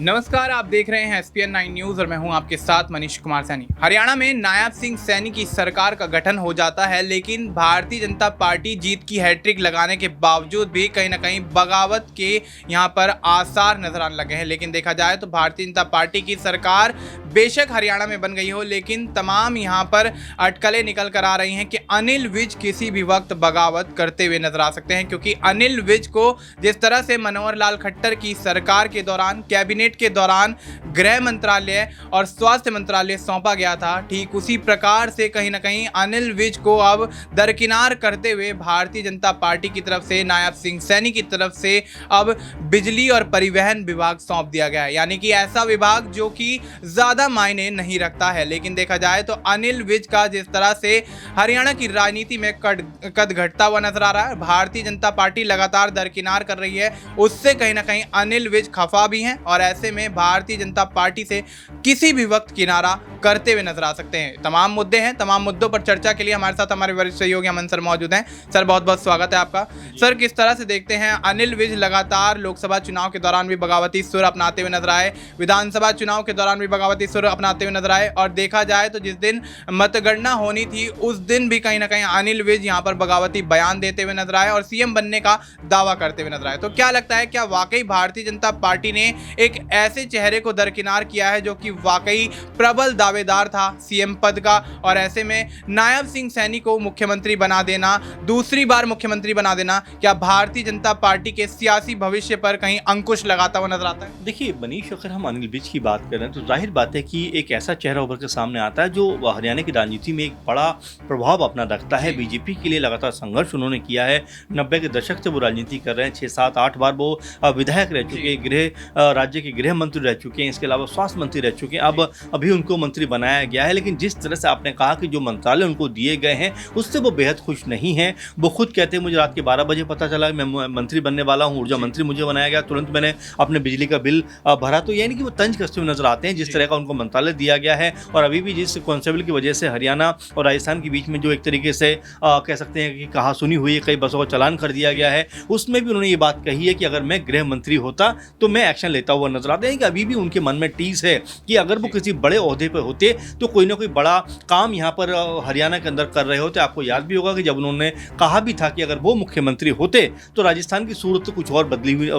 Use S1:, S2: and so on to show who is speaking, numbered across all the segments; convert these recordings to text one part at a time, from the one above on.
S1: नमस्कार, आप देख रहे हैं SPN 9 न्यूज और मैं हूं आपके साथ मनीष कुमार सैनी। हरियाणा में नायब सिंह सैनी की सरकार का गठन हो जाता है, लेकिन भारतीय जनता पार्टी जीत की हैट्रिक लगाने के बावजूद भी कहीं ना कहीं बगावत के यहां पर आसार नजर आने लगे हैं। लेकिन देखा जाए तो भारतीय जनता पार्टी की सरकार बेशक हरियाणा में बन गई हो, लेकिन तमाम यहां पर अटकलें निकल कर आ रही हैं कि अनिल विज किसी भी वक्त बगावत करते हुए नजर आ सकते हैं, क्योंकि अनिल विज को जिस तरह से मनोहर लाल खट्टर की सरकार के दौरान कैबिनेट के दौरान गृह मंत्रालय और स्वास्थ्य मंत्रालय सौंपा गया था, ठीक उसी प्रकार से कहीं ना कहीं अनिल विज को अब दरकिनार करते हुए भारतीय जनता पार्टी की तरफ से नायब सिंह सैनी की तरफ से अब बिजली और परिवहन विभाग सौंप दिया गया है। यानी कि ऐसा विभाग जो कि ज्यादा मायने नहीं रखता है, लेकिन देखा जाए तो अनिल विज का जिस तरह से हरियाणा की राजनीति में कद घटता हुआ नजर आ रहा है, भारतीय जनता पार्टी लगातार दरकिनार कर रही है, उससे कहीं ना कहीं अनिल विज खफा भी हैं और ऐसे में भारतीय जनता पार्टी से किसी भी वक्त किनारा करते हुए नजर आ सकते हैं। तमाम मुद्दे हैं, तमाम मुद्दों पर चर्चा के लिए हमारे साथ हमारे वरिष्ठ सहयोगी अमन सर मौजूद हैं। सर, बहुत बहुत स्वागत है आपका। सर, किस तरह से देखते हैं अनिल विज लगातार लोकसभा चुनाव के दौरान भी बगावती सुर अपनाते हुए नजर आए, विधानसभा चुनाव के दौरान भी बगावती सुर अपनाते हुए नजर आए, और देखा जाए तो जिस दिन मतगणना होनी थी उस दिन भी कहीं ना कहीं अनिल विज यहां पर बगावती बयान देते हुए नजर आए और सीएम बनने का दावा करते हुए नजर आए। तो क्या लगता है, क्या वाकई भारतीय जनता पार्टी ने एक ऐसे चेहरे को दरकिनार किया है जो कि वाकई प्रबल दावेदार था सीएम पद का, और ऐसे में नायब सिंह सैनी को मुख्यमंत्री बना देना, दूसरी बार मुख्यमंत्री बना देना, क्या भारतीय जनता पार्टी के सियासी भविष्य पर कहीं अंकुश लगाता हुआ नजर आता है?
S2: देखिए मनीष, अगर हम अनिल विज की बात करें तो जाहिर बात है कि एक ऐसा चेहरा उभर के सामने आता है जो हरियाणा की राजनीति में एक बड़ा प्रभाव अपना रखता है। बीजेपी के लिए लगातार संघर्ष उन्होंने किया है। 90 के दशक से वो राजनीति कर रहे हैं। 6, 7, 8 बार वो विधायक रह चुके हैं, राज्य के गृह मंत्री रह चुके हैं, इसके अलावा स्वास्थ्य मंत्री रह चुके हैं। अब अभी उनको मंत्री बनाया गया है, लेकिन जिस तरह से आपने कहा कि जो मंत्रालय उनको दिए गए हैं उससे वो बेहद खुश नहीं हैं। वो खुद कहते हैं मुझे रात के 12 बजे पता चला कि मैं मंत्री बनने वाला हूँ, ऊर्जा मंत्री मुझे बनाया गया, तुरंत मैंने अपने बिजली का बिल भरा। तो यानी कि वो तंज कसते हुए नजर आते हैं जिस तरह का उनको मंत्रालय दिया गया है। और अभी भी जिस कॉन्स्टेबल की वजह से हरियाणा और राजस्थान के बीच में जो एक तरीके से कह सकते हैं कि कहा सुनी हुई है, कई बसों का चालान कर दिया गया है, उसमें भी उन्होंने ये बात कही है कि अगर मैं गृह मंत्री होता तो मैं एक्शन लेता हुआ नजर आते हैं। कि अभी भी उनके मन में टीस है कि अगर वो किसी बड़े ओहदे पर होते तो कोई ना कोई बड़ा काम यहाँ पर हरियाणा के अंदर कर रहे होते। आपको याद भी होगा कि जब उन्होंने कहा भी था कि अगर वो मुख्यमंत्री होते तो राजस्थान की सूरत कुछ और बदली हुई,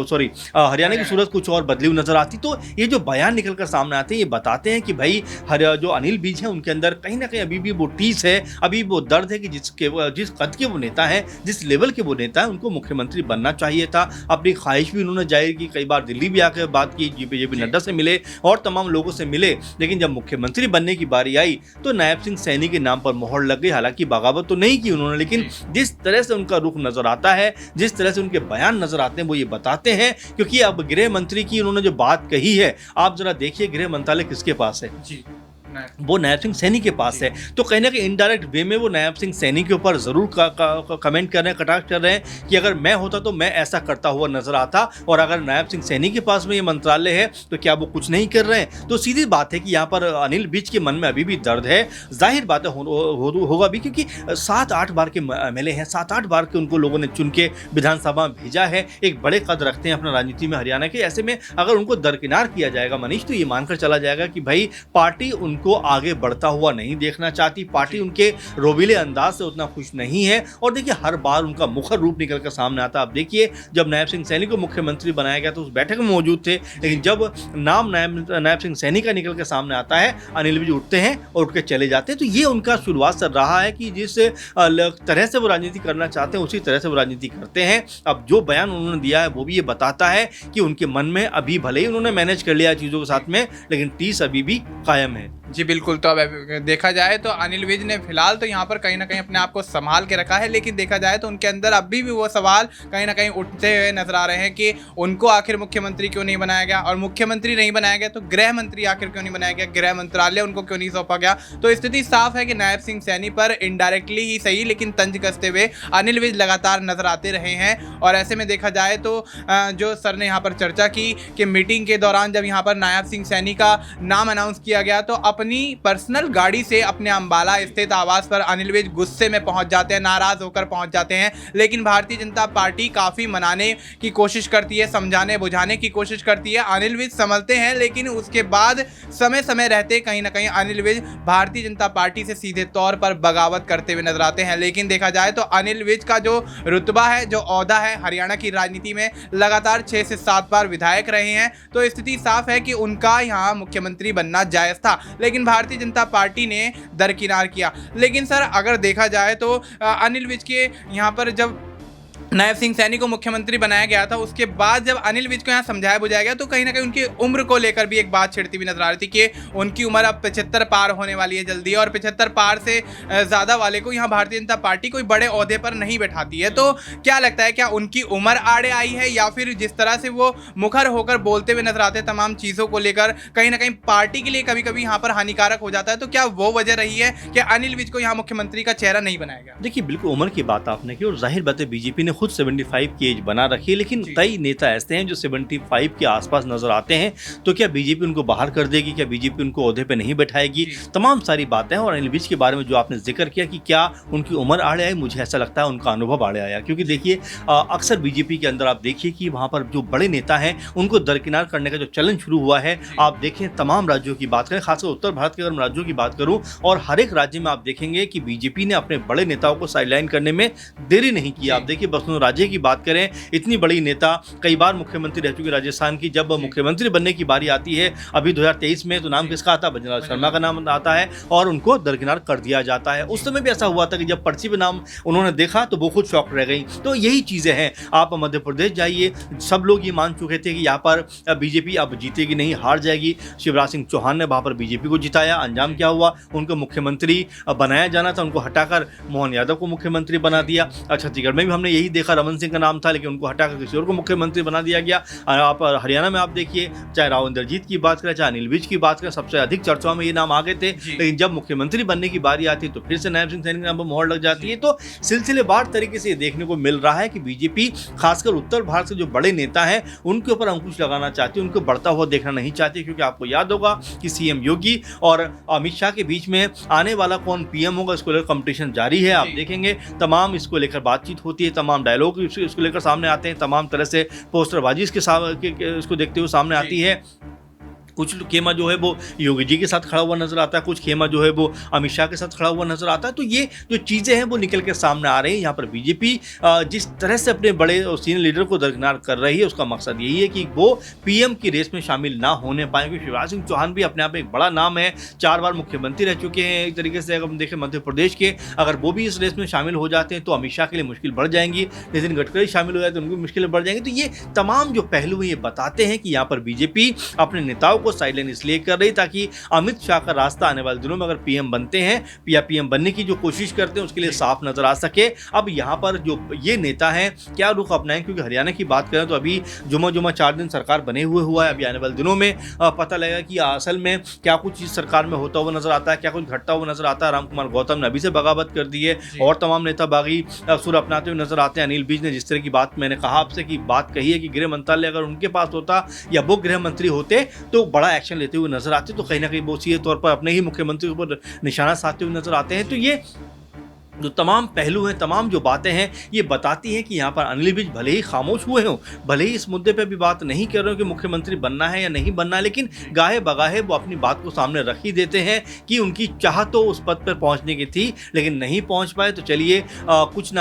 S2: हरियाणा की सूरत कुछ और बदली हुई नजर आती। तो ये जो बयान निकल कर सामने आते हैं ये बताते हैं कि भाई जो अनिल विज है उनके अंदर कहीं ना कहीं अभी भी वो टीस है, अभी वो दर्द है कि जिस कद के वो नेता है, जिस लेवल के वो नेता है, उनको मुख्यमंत्री बनना चाहिए था। अपनी ख्वाहिश भी उन्होंने जाहिर की, कई बार दिल्ली भी आकर बात की, जेपी नड्डा से मिले और तमाम लोगों से मिले, लेकिन जब मुख्यमंत्री बनने की बारी आई तो नायब सिंह सैनी के नाम पर मोहर लग गई। हालांकि बगावत तो नहीं की उन्होंने, लेकिन जिस तरह से उनका रुख नजर आता है, जिस तरह से उनके बयान नजर आते हैं, वो ये बताते हैं। क्योंकि अब गृह मंत्री की उन्होंने जो बात कही है, आप जरा देखिए गृह मंत्रालय किसके पास है जी, वो नायब सिंह सैनी के पास है। तो कहीं ना कहीं इनडायरेक्ट वे में वो नायब सिंह सैनी के ऊपर जरूर कमेंट कर रहे हैं, कटाक्ष कर रहे हैं कि अगर मैं होता तो मैं ऐसा करता हुआ नजर आता, और अगर नायब सिंह सैनी के पास में ये मंत्रालय है तो क्या वो कुछ नहीं कर रहे हैं। तो सीधी बात है कि यहाँ पर अनिल विज के मन में अभी भी दर्द है। जाहिर बात है होगा भी, क्योंकि 7-8 बार के MLA हैं, 7-8 बार के उनको लोगों ने चुन के विधानसभा में भेजा है, एक बड़े कद रखते हैं अपना राजनीति में हरियाणा के। ऐसे में अगर उनको दरकिनार किया जाएगा मनीष, तो ये मानकर चला जाएगा कि भाई पार्टी उनको आगे बढ़ता हुआ नहीं देखना चाहती, पार्टी उनके रोबीले अंदाज से उतना खुश नहीं है। और देखिए हर बार उनका मुखर रूप निकल कर सामने आता। आप देखिए जब नायब सिंह सैनी को मुख्यमंत्री बनाया गया तो उस बैठक में मौजूद थे, लेकिन जब नाम नायब सिंह सैनी का निकल के सामने आता है, अनिल विज उठते हैं और उठ के चले जाते हैं। तो ये उनका शुरुआत से रहा है कि जिस तरह से वो राजनीति करना चाहते हैं उसी तरह से वो राजनीति करते हैं। अब जो बयान उन्होंने दिया है वो भी ये बताता है कि उनके मन में अभी भले ही उन्होंने मैनेज कर लिया चीजों के साथ में, लेकिन टीस अभी भी कायम है।
S1: जी बिल्कुल। तो अब देखा जाए तो अनिल विज ने फिलहाल तो यहाँ पर कहीं ना कहीं अपने आप को संभाल के रखा है, लेकिन देखा जाए तो उनके अंदर अभी भी वो सवाल कहीं ना कहीं उठते हुए नजर आ रहे हैं कि उनको आखिर मुख्यमंत्री क्यों नहीं बनाया गया, और मुख्यमंत्री नहीं बनाया गया तो गृह मंत्री आखिर क्यों नहीं बनाया गया, गृह मंत्रालय उनको क्यों नहीं सौंपा गया। तो स्थिति साफ है कि नायब सिंह सैनी पर इनडायरेक्टली ही सही लेकिन तंज कसते हुए अनिल विज लगातार नजर आते रहे हैं। और ऐसे में देखा जाए तो जो सर ने यहाँ पर चर्चा की कि मीटिंग के दौरान जब यहाँ पर नायब सिंह सैनी का नाम अनाउंस किया गया तो अपने अपनी पर्सनल गाड़ी से अपने अंबाला स्थित आवास पर अनिल विज गुस्से में पहुंच जाते हैं, नाराज होकर पहुंच जाते हैं। लेकिन भारतीय जनता पार्टी काफ़ी मनाने की कोशिश करती है, समझाने बुझाने की कोशिश करती है। अनिल विज संभलते हैं, लेकिन उसके बाद समय समय रहते कहीं ना कहीं अनिल विज भारतीय जनता पार्टी से सीधे तौर पर बगावत करते हुए नजर आते हैं। लेकिन देखा जाए तो अनिल विज का जो रुतबा है, जो ओहदा है, हरियाणा की राजनीति में लगातार 6 से 7 बार विधायक रहे हैं, तो स्थिति साफ है कि उनका यहाँ मुख्यमंत्री बनना जायज़ था। लेकिन भारतीय जनता पार्टी ने दरकिनार किया। लेकिन सर, अगर देखा जाए तो अनिल विज के यहाँ पर जब नायब सिंह सैनी को मुख्यमंत्री बनाया गया था, उसके बाद जब अनिल विज को यहाँ समझाया बुझाया गया तो कहीं ना कहीं उनकी उम्र को लेकर भी एक बात छिड़ती हुई नजर आ रही थी कि उनकी उम्र अब 75 पार होने वाली है जल्दी, और 75 पार से ज़्यादा वाले को यहाँ भारतीय जनता पार्टी कोई बड़े ओहदे पर नहीं बैठाती है। तो क्या लगता है, क्या उनकी उम्र आड़े आई है, या फिर जिस तरह से वो मुखर होकर बोलते हुए नजर आते हैं तमाम चीज़ों को लेकर, कहीं ना कहीं पार्टी के लिए कभी कभी यहाँ पर हानिकारक हो जाता है? तो क्या वो वजह रही है कि अनिल विज को यहाँ मुख्यमंत्री का चेहरा नहीं बनाया गया?
S2: देखिए, बिल्कुल उम्र की बात आपने की, और जाहिर बात है बीजेपी ने खुद 75 की एज बना रखी है, लेकिन कई नेता ऐसे हैं जो 75 के आसपास नजर आते हैं। तो क्या बीजेपी उनको बाहर कर देगी? क्या बीजेपी उनको ओहदे पे नहीं बैठाएगी? तमाम सारी बातें हैं। और अनिल विज के बारे में जो आपने जिक्र किया कि क्या उनकी उम्र आड़े आई, मुझे ऐसा लगता है उनका अनुभव आड़े आया। क्योंकि देखिए, अक्सर बीजेपी के अंदर आप देखिए कि वहाँ पर जो बड़े नेता हैं उनको दरकिनार करने का जो चलन शुरू हुआ है, आप देखें तमाम राज्यों की बात करें, खासकर उत्तर भारत के अगर मैं राज्यों की बात करूँ, और हर एक राज्य में आप देखेंगे कि बीजेपी ने अपने बड़े नेताओं को साइडलाइन करने में देरी नहीं की। आप देखिए, बसनु राज्य की बात करें, इतनी बड़ी नेता, कई बार मुख्यमंत्री रह चुकी राजस्थान की, जब मुख्यमंत्री बनने की बारी आती है अभी 2023 में, तो नाम किसका आता है? भजनलाल शर्मा का नाम आता है, और उनको दरकिनार कर दिया जाता है। उस समय भी ऐसा हुआ था कि जब पर्ची पे नाम उन्होंने देखा तो वो खुद शॉक रह गई। तो यही चीज़ें हैं। आप मध्य प्रदेश जाइए, सब लोग ये मान चुके थे कि यहाँ पर बीजेपी अब जीतेगी नहीं, हार जाएगी। शिवराज सिंह चौहान ने वहाँ पर बीजेपी को जिताया। अंजाम क्या हुआ? उनको मुख्यमंत्री बनाया जाना था, उनको हटाकर मोहन यादव को मुख्यमंत्री बना दिया। छत्तीसगढ़ में भी हमने यही देखा, रमन सिंह का नाम था, लेकिन उनको हटाकर किसी और को मुख्यमंत्री बना दिया गया। आप हरियाणा में आप देखिए, चाहे राव इंद्रजीत की बात करें, चाहे अनिल विज की बात करें, सबसे अधिक चर्चाओं में ये नाम आ गए थे। लेकिन जब मुख्यमंत्री बनने की बारी आती है तो फिर से नायब सिंह सैनी के नाम पर मोहर लग जाती है। तो सिलसिलेवार तरीके से ये देखने को मिल रहा है कि बीजेपी खासकर उत्तर भारत से जो बड़े नेता हैं उनके ऊपर अंकुश लगाना चाहती है, उनको बढ़ता हुआ देखना नहीं चाहती। क्योंकि आपको याद होगा कि सीएम योगी और अमित शाह के बीच में आने वाला कौन पीएम होगा, इसको लेकर कंपटीशन जारी है। आप देखेंगे तमाम इसको लेकर बातचीत होती है, तमाम डायलॉग इसको लेकर सामने आते हैं, तमाम तरह से पोस्टरबाजी इसको देखते हुए सामने आती है। कुछ खेमा जो है वो योगी जी के साथ खड़ा हुआ नजर आता है, कुछ खेमा जो है वो अमित शाह के साथ खड़ा हुआ नजर आता है। तो ये जो चीज़ें हैं वो निकल के सामने आ रही हैं। यहाँ पर बीजेपी जिस तरह से अपने बड़े और सीनियर लीडर को दरकिनार कर रही है, उसका मकसद यही है कि वो पीएम की रेस में शामिल ना होने पाए। क्योंकि शिवराज सिंह चौहान भी अपने आप में एक बड़ा नाम है, 4 बार मुख्यमंत्री रह चुके हैं। एक तरीके से अगर हम देखें मध्य प्रदेश के, अगर वो भी इस रेस में शामिल हो जाते हैं तो अमित शाह के लिए मुश्किल बढ़ जाएंगी। नितिन गडकरी शामिल हो जाए तो उनकी मुश्किलें बढ़ जाएंगी। तो ये तमाम जो पहलू हैं ये बताते हैं कि यहाँ पर बीजेपी अपने नेताओं को साइडलाइन इसलिए कर रही ताकि अमित शाह का रास्ता आने वाले दिनों में अगर पीएम बनते हैं या पीएम बनने की जो कोशिश करते हैं उसके लिए साफ नजर आ सके। अब यहाँ पर जो ये नेता हैं क्या रुख अपनाएं, क्योंकि हरियाणा की बात करें तो अभी जुमा 4 दिन सरकार बने हुआ है। अभी आने वाले दिनों में पता लगेगा कि असल में क्या कुछ चीज सरकार में होता हुआ नजर आता है, क्या कुछ घटता हुआ नजर आता है। रामकुमार गौतम ने अभी से बगावत कर दी है और तमाम नेता बागी सुर अपनाते हुए नजर आते हैं। अनिल विज ने जिस तरह की बात मैंने कहा आपसे की बात कही है कि गृह मंत्रालय अगर उनके पास होता या वो गृह मंत्री होते तो बड़ा एक्शन लेते हुए नजर आते, तो कहीं ना कहीं वो सीधे तौर पर अपने ही मुख्यमंत्री के ऊपर निशाना साधते हुए नजर आते हैं। तो ये जो तमाम पहलू हैं, तमाम जो बातें हैं, ये बताती हैं कि यहाँ पर अनिल विज भले ही खामोश हुए हों, भले ही इस मुद्दे पे भी बात नहीं कर रहे हो कि मुख्यमंत्री बनना है या नहीं बनना है, लेकिन गाहे बगाहे वो अपनी बात को सामने रख ही देते हैं कि उनकी चाह तो उस पद पर पहुँचने की थी लेकिन नहीं पहुँच पाए। तो चलिए कुछ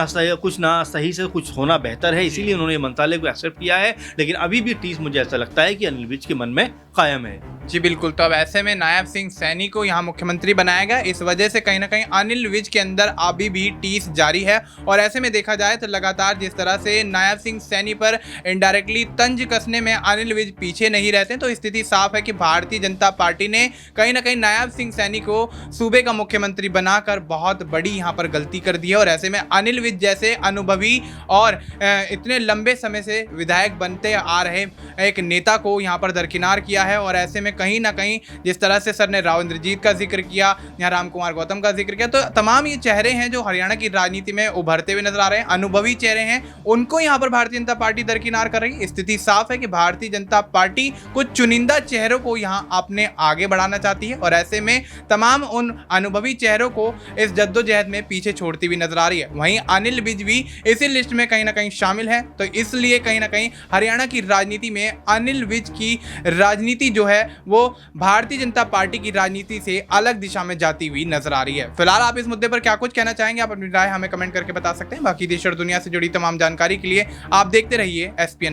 S2: ना सही से कुछ होना बेहतर है, इसीलिए उन्होंने मंत्रालय को एक्सेप्ट किया है। लेकिन अभी भी टीस मुझे ऐसा लगता है कि अनिल विज के मन में कायम है।
S1: जी बिल्कुल। तो अब ऐसे में नायब सिंह सैनी को यहाँ मुख्यमंत्री बनाया गया, इस वजह से कहीं ना कहीं अनिल विज के अंदर अभी भी टीस जारी है। और ऐसे में देखा जाए तो लगातार जिस तरह से नायब सिंह सैनी पर इनडायरेक्टली तंज कसने में अनिल विज पीछे नहीं रहते, तो स्थिति साफ है कि भारतीय जनता पार्टी ने कहीं ना कहीं नायब सिंह सैनी को सूबे का मुख्यमंत्री बनाकर बहुत बड़ी यहाँ पर गलती कर दी है। और ऐसे में अनिल विज जैसे अनुभवी और इतने लंबे समय से विधायक बनते आ रहे एक नेता को यहाँ पर दरकिनार किया है। और ऐसे में कहीं ना कहीं जिस तरह से सर ने राव इंद्रजीत का जिक्र किया, यहाँ राम कुमार गौतम का जिक्र किया, तो तमाम ये चेहरे हैं जो हरियाणा की राजनीति में उभरते हुए नजर आ रहे हैं, अनुभवी चेहरे हैं, उनको यहाँ पर भारतीय जनता पार्टी दरकिनार कर रही है। स्थिति साफ है कि भारतीय जनता पार्टी कुछ चुनिंदा चेहरों को यहाँ अपने आगे बढ़ाना चाहती है और ऐसे में तमाम उन अनुभवी चेहरों को इस जद्दोजहद में पीछे छोड़ती हुई नजर आ रही है। वहीं अनिल विज भी इसी लिस्ट में कहीं ना कहीं शामिल है, तो इसलिए कहीं ना कहीं हरियाणा की राजनीति में अनिल विज की राजनीति जो है वो भारतीय जनता पार्टी की राजनीति से अलग दिशा में जाती हुई नजर आ रही है। फिलहाल आप इस मुद्दे पर क्या कुछ कहना चाहेंगे, आप अपनी राय हमें कमेंट करके बता सकते हैं। बाकी देश और दुनिया से जुड़ी तमाम जानकारी के लिए आप देखते रहिए SPN9।